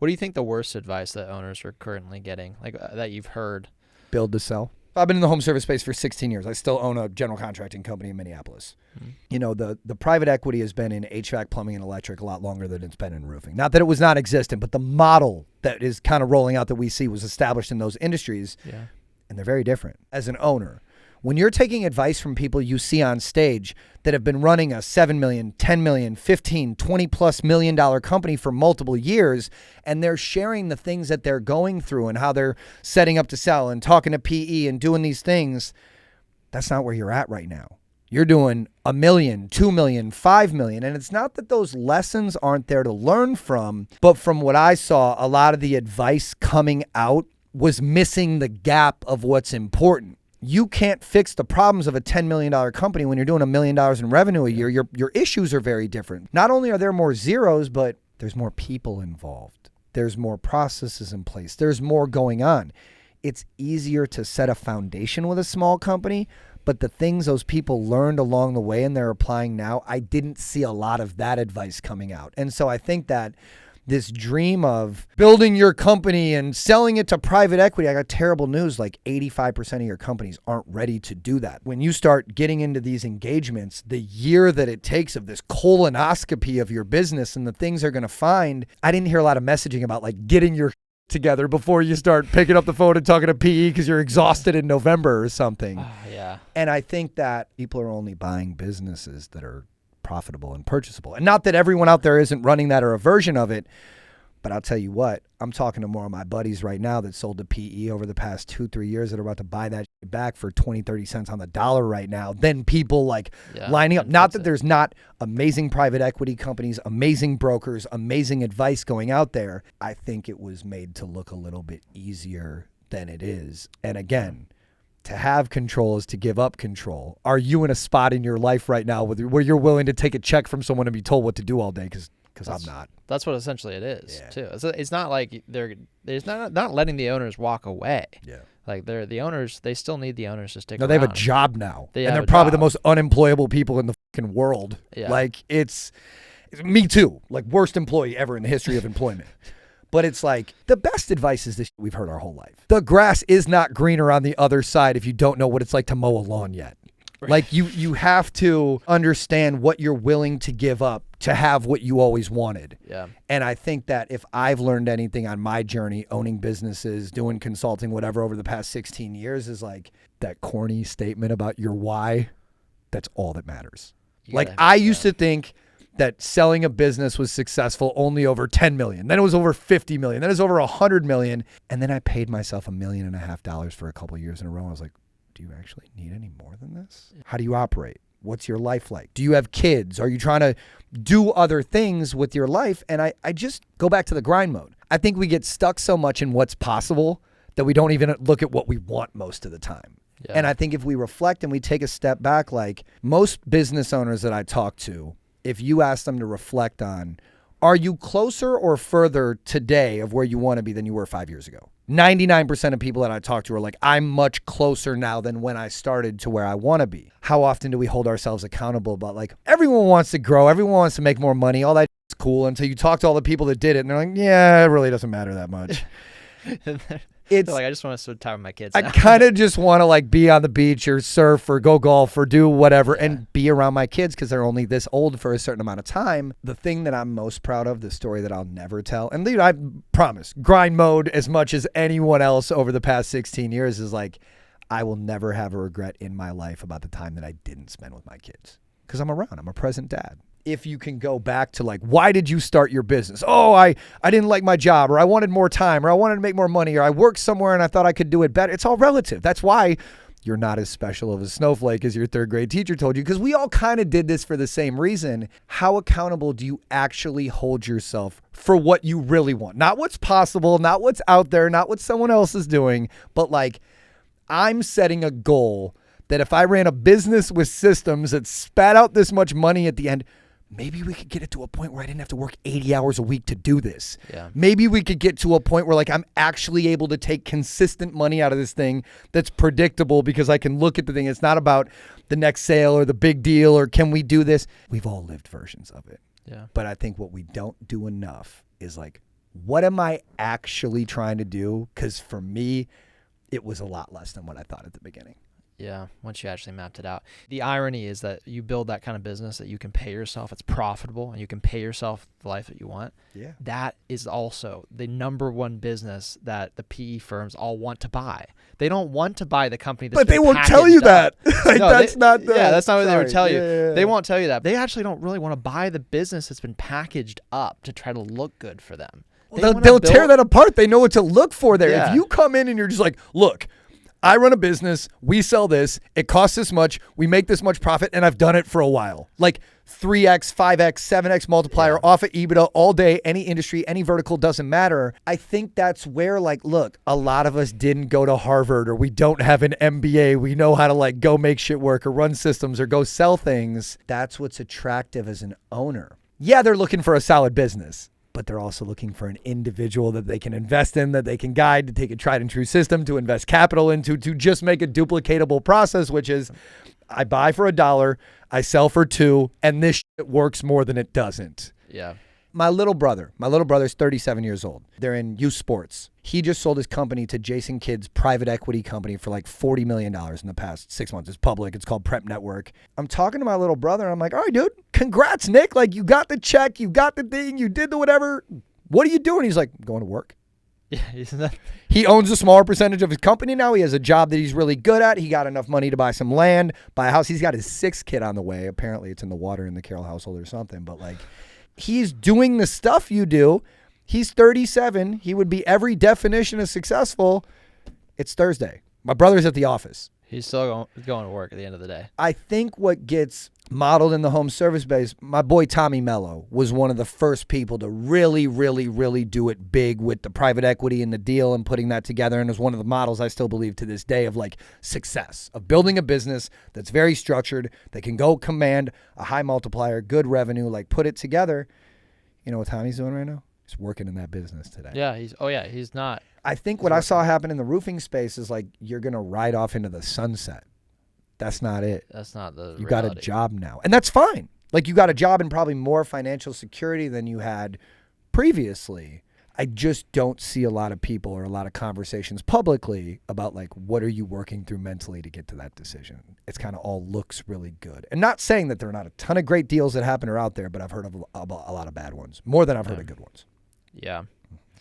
What do you think the worst advice that owners are currently getting, like that you've heard? Build to sell. I've been in the home service space for 16 years. I still own a general contracting company in Minneapolis. Mm-hmm. You know, the private equity has been in HVAC, plumbing, and electric a lot longer than it's been in roofing. Not that it was not existent, but the model that is kind of rolling out that we see was established in those industries. Yeah. And they're very different. As an owner, when you're taking advice from people you see on stage that have been running a $7 million, $10 million, $15, $20+ million company for multiple years, and they're sharing the things that they're going through and how they're setting up to sell and talking to PE and doing these things, that's not where you're at right now. You're doing $1 million, $2 million, $5 million. And it's not that those lessons aren't there to learn from, but from what I saw, a lot of the advice coming out was missing the gap of what's important. You can't fix the problems of a $10 million company when you're doing $1 million in revenue a year. Your issues are very different. Not only are there more zeros, but there's more people involved. There's more processes in place. There's more going on. It's easier to set a foundation with a small company, but the things those people learned along the way and they're applying now, I didn't see a lot of that advice coming out. And so I think that this dream of building your company and selling it to private equity, I got terrible news, like 85% of your companies aren't ready to do that. When you start getting into these engagements, the year that it takes of this colonoscopy of your business and the things they're going to find, I didn't hear a lot of messaging about like getting your together before you start picking up the phone and talking to PE because you're exhausted in November or something. Yeah. And I think that people are only buying businesses that are profitable and purchasable. And not that everyone out there isn't running that or a version of it, but I'll tell you what, I'm talking to more of my buddies right now that sold to PE over the past 2-3 years that are about to buy that back for 20-30 cents on the dollar right now. Then people lining up. Not that there's not amazing private equity companies, amazing brokers, amazing advice going out there. I think it was made to look a little bit easier than it is. And again, to have control is to give up control. Are you in a spot in your life right now where you're willing to take a check from someone and be told what to do all day? Because I'm not. That's what essentially it is, too. It's not like they're not letting the owners walk away. Yeah. Like they're the owners, they still need the owners to stick around. No, they have a job now. And they're probably the most unemployable people in the fucking world. Yeah. Like it's me too. Like worst employee ever in the history of employment. But it's like the best advice is this we've heard our whole life. The grass is not greener on the other side if you don't know what it's like to mow a lawn yet. Right. Like you have to understand what you're willing to give up to have what you always wanted. Yeah. And I think that if I've learned anything on my journey, owning businesses, doing consulting, whatever, over the past 16 years is like that corny statement about your why. That's all that matters. Like I used to think that selling a business was successful only over 10 million. Then it was over 50 million. Then it was over 100 million. And then I paid myself $1.5 million for a couple of years in a row. I was like, do you actually need any more than this? How do you operate? What's your life like? Do you have kids? Are you trying to do other things with your life? And I just go back to the grind mode. I think we get stuck so much in what's possible that we don't even look at what we want most of the time. Yeah. And I think if we reflect and we take a step back, like most business owners that I talk to, if you ask them to reflect on, are you closer or further today of where you want to be than you were 5 years ago? 99% of people that I talk to are like, I'm much closer now than when I started to where I want to be. How often do we hold ourselves accountable about like, everyone wants to grow, everyone wants to make more money, all that is cool until you talk to all the people that did it and they're like, yeah, it really doesn't matter that much. It's like, I just want to spend time with my kids now. I kind of just want to like be on the beach or surf or go golf or do whatever and be around my kids because they're only this old for a certain amount of time. The thing that I'm most proud of, the story that I'll never tell, and dude, I promise, grind mode as much as anyone else over the past 16 years is like, I will never have a regret in my life about the time that I didn't spend with my kids because I'm around. I'm a present dad. If you can go back to like, why did you start your business? Oh, I didn't like my job, or I wanted more time, or I wanted to make more money, or I worked somewhere and I thought I could do it better. It's all relative. That's why you're not as special of a snowflake as your third grade teacher told you, because we all kind of did this for the same reason. How accountable do you actually hold yourself for what you really want? Not what's possible, not what's out there, not what someone else is doing, but like, I'm setting a goal that if I ran a business with systems that spat out this much money at the end, maybe we could get it to a point where I didn't have to work 80 hours a week to do this. Yeah. Maybe we could get to a point where like I'm actually able to take consistent money out of this thing that's predictable because I can look at the thing. It's not about the next sale or the big deal or can we do this? We've all lived versions of it. Yeah. But I think what we don't do enough is like what am I actually trying to do? Because for me, it was a lot less than what I thought at the beginning. Yeah, once you actually mapped it out. The irony is that you build that kind of business that you can pay yourself, it's profitable, and you can pay yourself the life that you want. Yeah. That is also the number one business that the PE firms all want to buy. They don't want to buy the company that's But they won't tell you that. Like, no, that's not the... Yeah, that's not what they would tell you. Yeah. They won't tell you that. They actually don't really want to buy the business that's been packaged up to try to look good for them. They'll tear that apart. They know what to look for there. Yeah. If you come in and you're just like, look, I run a business, we sell this, it costs this much, we make this much profit, and I've done it for a while. Like 3x, 5x, 7x multiplier off of EBITDA all day, any industry, any vertical, doesn't matter. I think that's where, like, look, a lot of us didn't go to Harvard, or we don't have an MBA. We know how to like go make shit work or run systems or go sell things. That's what's attractive as an owner. Yeah, they're looking for a solid business, but they're also looking for an individual that they can invest in, that they can guide, to take a tried and true system, to invest capital into, to just make a duplicatable process, which is I buy for $1, I sell for $2, and this shit works more than it doesn't. Yeah. My little brother's 37 years old. They're in youth sports. He just sold his company to Jason Kidd's private equity company for like $40 million in the past 6 months. It's public. It's called Prep Network. I'm talking to my little brother, and I'm like, all right, dude, congrats, Nick. Like, you got the check, you got the thing, you did the whatever. What are you doing? He's like, going to work. Yeah, isn't that? He owns a smaller percentage of his company now. He has a job that he's really good at. He got enough money to buy some land, buy a house. He's got his 6th kid on the way. Apparently it's in the water in the Carroll household or something, but like, he's doing the stuff you do. He's 37. He would be every definition of successful. It's Thursday. My brother's at the office. He's still going to work at the end of the day. I think what gets modeled in the home service base, my boy Tommy Mello was one of the first people to really, really, really do it big with the private equity and the deal and putting that together, and is one of the models I still believe to this day of like success, of building a business that's very structured, that can go command a high multiplier, good revenue, like put it together. You know what Tommy's doing right now? He's working in that business today. Yeah, he's not. I think what I saw happen in the roofing space is like you're going to ride off into the sunset. That's not it. That's not the You reality. got a job now. And that's fine. Like, you got a job and probably more financial security than you had previously. I just don't see a lot of people or a lot of conversations publicly about like, what are you working through mentally to get to that decision? It's kind of all looks really good. And not saying that there are not a ton of great deals that happen or out there, but I've heard of a lot of bad ones, more than I've heard of good ones. Yeah.